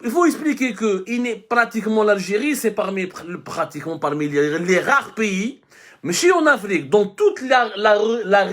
il faut expliquer que pratiquement l'Algérie, c'est pratiquement parmi les rares pays, mais si en Afrique, dans toute la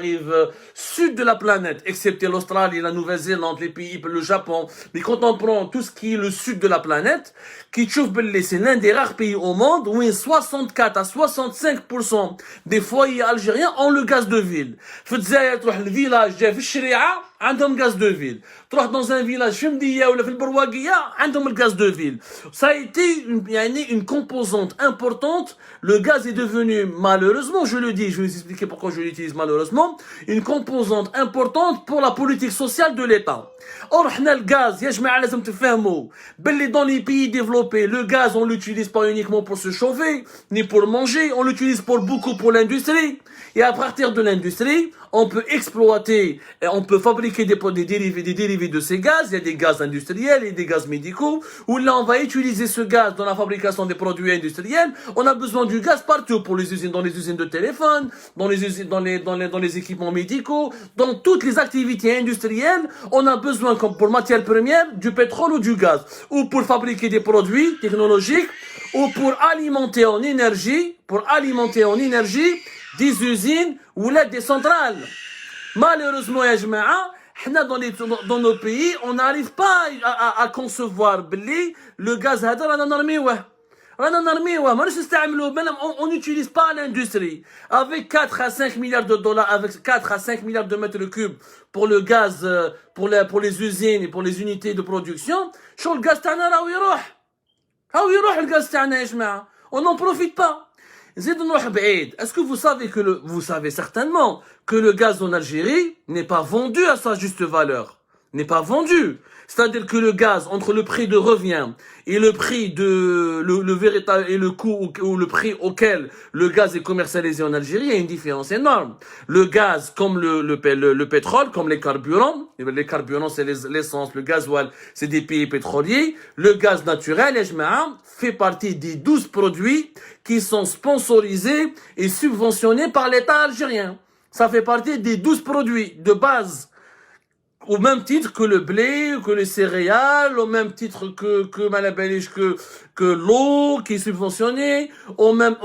rive sud de la planète, excepté l'Australie, la Nouvelle-Zélande, les pays, le Japon, mais quand on prend tout ce qui est le sud de la planète, c'est l'un des rares pays au monde où 64 à 65% des foyers algériens ont le gaz de ville. في الجزائر تروح الفيلاج في الشريعة عندهم gaz de ville. تروح dans un village في مدية ولا في البرواقية عندهم le gaz de ville. Ça a été une composante importante. Le gaz est devenu, malheureusement, je le dis, je vais vous expliquer pourquoi je l'utilise malheureusement, une composante importante pour la politique sociale de l'État. Or, le gaz, يا جماعة لازم تفهموا باللي dans les pays développés, le gaz, on l'utilise pas uniquement pour se chauffer, ni pour manger, on l'utilise beaucoup pour l'industrie. Et à partir de l'industrie, on peut exploiter, on peut fabriquer des dérivés de ces gaz. Il y a des gaz industriels et des gaz médicaux, où là, on va utiliser ce gaz dans la fabrication des produits industriels. On a besoin du gaz partout, pour les usines, dans les usines de téléphone, dans les usines, dans les équipements médicaux, dans toutes les activités industrielles. On a besoin, comme pour matière première, du pétrole ou du gaz, ou pour fabriquer des produits technologiques, ou pour alimenter en énergie, des usines ou là des centrales. Malheureusement, ya jama'a, dans nos pays, on n'arrive pas à concevoir le gaz هذا رانا نرميوه. On n'utilise pas l'industrie. Avec 4 à 5 milliards de dollars, avec 4 à 5 milliards de mètres cubes pour le gaz, pour les usines et pour les unités de production, شو الغاز تاعنا راهو يروح الغاز تاعنا يا جماعة. On n'en profite pas. Est-ce que vous savez certainement que le gaz en Algérie n'est pas vendu à sa juste valeur? N'est pas vendu. C'est-à-dire que le gaz, entre le prix de revient et le prix le véritable, et le coût ou le prix auquel le gaz est commercialisé en Algérie, il y a une différence énorme. Le gaz, comme le pétrole, comme les carburants c'est l'essence, le gasoil, c'est des pays pétroliers. Le gaz naturel, fait partie des 12 produits qui sont sponsorisés et subventionnés par l'État algérien. Ça fait partie des 12 produits de base. Au même titre que le blé, que les céréales, au même titre que l'eau qui est subventionnée, au même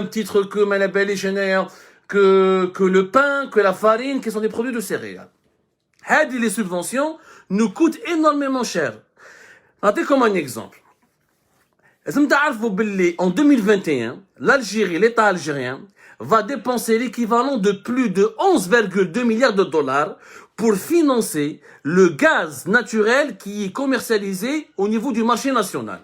titre que le pain, que la farine, qui sont des produits de céréales. Les subventions nous coûtent énormément cher. Regardez comme un exemple. En 2021, l'Algérie, l'État algérien, va dépenser l'équivalent de plus de 11,2 milliards de dollars pour financer le gaz naturel qui est commercialisé au niveau du marché national.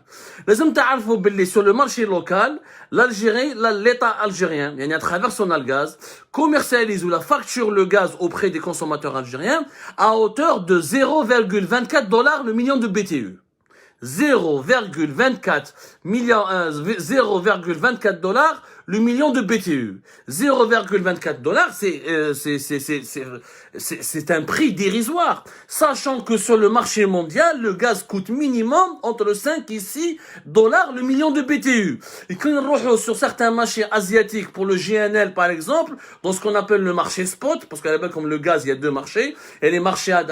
Sur le marché local, l'État algérien, à travers son Algaz, commercialise ou la facture le gaz auprès des consommateurs algériens à hauteur de 0,24 dollars le million de BTU. 0,24 dollars le million de BTU. 0,24 dollars, c'est un prix dérisoire. Sachant que sur le marché mondial, le gaz coûte minimum entre 5 et 6 dollars le million de BTU. Et quand on rejoint sur certains marchés asiatiques, pour le GNL par exemple, dans ce qu'on appelle le marché spot, parce qu'à la base, comme le gaz, il y a deux marchés, et les marchés à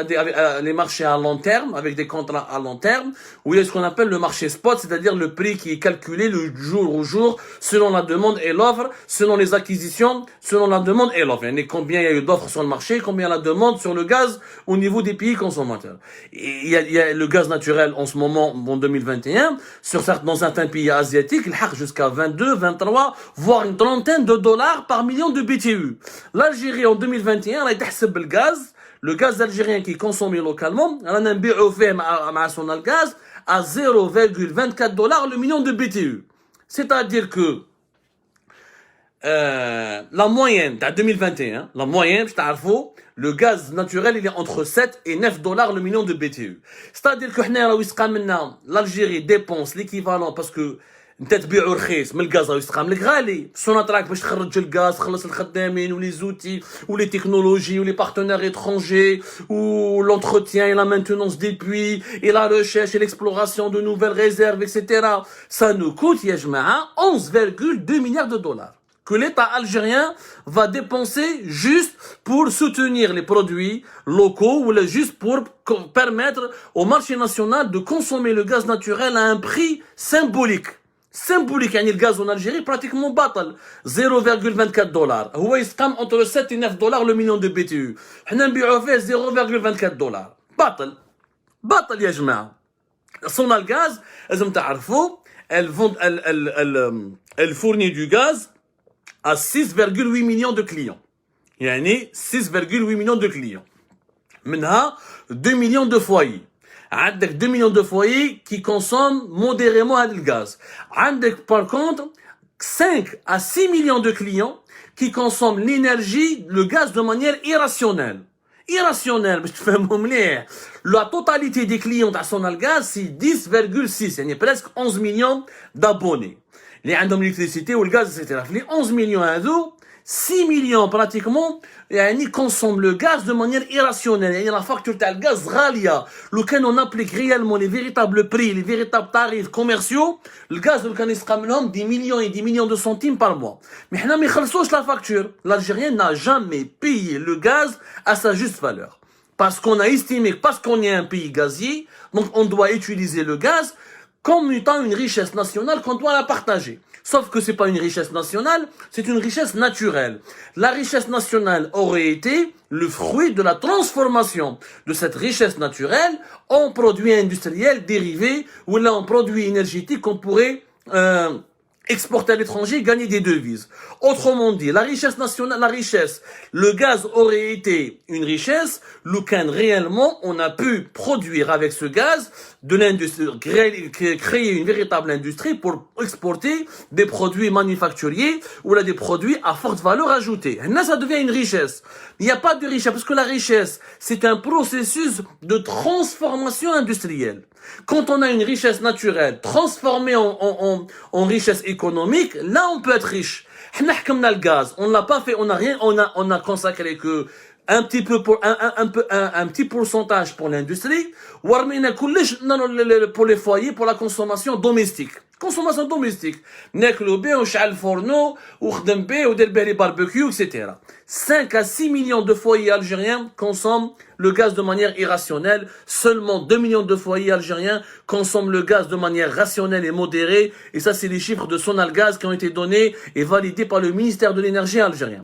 long terme, avec des contrats à long terme, où il y a ce qu'on appelle le marché spot, c'est-à-dire le prix qui est calculé le jour au jour, selon la demande et l'offre, selon les acquisitions, selon la demande et l'offre. Combien il y a eu d'offres sur le marché, combien la demande sur le gaz au niveau des pays consommateurs. Et il y a le gaz naturel en ce moment, en 2021, dans certains pays asiatiques, il a jusqu'à 22, 23, voire une trentaine de dollars par million de BTU. L'Algérie en 2021, elle a le gaz algérien qui est consommé localement, elle a un son gaz à 0,24 dollars le million de BTU. C'est-à-dire que la moyenne de 2021, le gaz naturel il est entre 7 et 9 dollars le million de BTU. C'est-à-dire que l'Algérie dépense l'équivalent parce que انت تبيعو رخيص من الغاز راه يستقام لك غالي سوناتراك باش تخرج الغاز تخلص الخدامين ولي زوتي ولي تكنولوجي ولي بارتنير étrangers ou l'entretien et la maintenance des puits et la recherche et l'exploration de nouvelles réserves etc. Ça nous coûte يا جماعه 11,2 milliards de dollars. que l'État algérien va dépenser juste pour soutenir les produits locaux ou juste pour permettre au marché national de consommer le gaz naturel à un prix symbolique. Symbolique, يعني le gaz en Algérie pratiquement batal 0,24 dollars. هو يسقم entre 7 et 9 dollars le million de BTU. حنا نبيعوه فيه 0,24 dollars. باطل. باطل يا جماعة. Sonalgaz, لازم تعرفوا, elle fournit du gaz à 6,8 millions de clients. يعني 6,8 millions de clients. منها 2 millions de foyers. عندك 2 millions de foyers qui consomment modérément le gaz. عندك par contre 5 à 6 millions de clients qui consomment l'énergie, le gaz de manière irrationnelle. Irrationnel, باش تفهموا مليح. La totalité des clients de Sonalgaz, c'est 10,6, يعني presque 11 millions d'abonnés. اللي عندهم l'électricité والgaz, etc. Les 11 millions هذو, 6 millions pratiquement, يعني consomment le gaz de manière irrationnelle. يعني la facture تاع الgaz غالية. لو كان on applique réellement les véritables prix, les véritables tarifs commerciaux, le gaz لو كان يسقى منهم 10 millions et 10 millions de centimes par mois. Mais حنا ما يخلصوش la facture. L'Algérien n'a jamais payé le gaz à sa juste valeur. Parce qu'on a estimé, parce qu'on est un pays gazier, donc on doit utiliser le gaz comme étant une richesse nationale qu'on doit la partager. Sauf que c'est pas une richesse nationale, c'est une richesse naturelle. La richesse nationale aurait été le fruit de la transformation de cette richesse naturelle en produits industriels dérivés ou là en produits énergétiques qu'on pourrait exporter à l'étranger, gagner des devises. Autrement dit, la richesse nationale, le gaz aurait été une richesse, lequel réellement on a pu produire avec ce gaz de l'industrie, créer une véritable industrie pour exporter des produits manufacturiers ou là des produits à forte valeur ajoutée. Et là, ça devient une richesse. Il n'y a pas de richesse parce que la richesse, c'est un processus de transformation industrielle. Quand on a une richesse naturelle transformée en richesse économique, là on peut être riche. Le gaz, on l'a pas fait, on a consacré que un petit peu un petit pourcentage pour l'industrie, pour les foyers, pour la consommation domestique. Consommation domestique. ناكلو بيه ونشعل الفورنو وخدم بيه ودير بيه les barbecues, etc. 5 à 6 millions de foyers algériens consomment le gaz de manière irrationnelle. Seulement 2 millions de foyers algériens consomment le gaz de manière rationnelle et modérée. Et ça, c'est les chiffres de Sonalgaz qui ont été donnés et validés par le ministère de l'énergie algérien.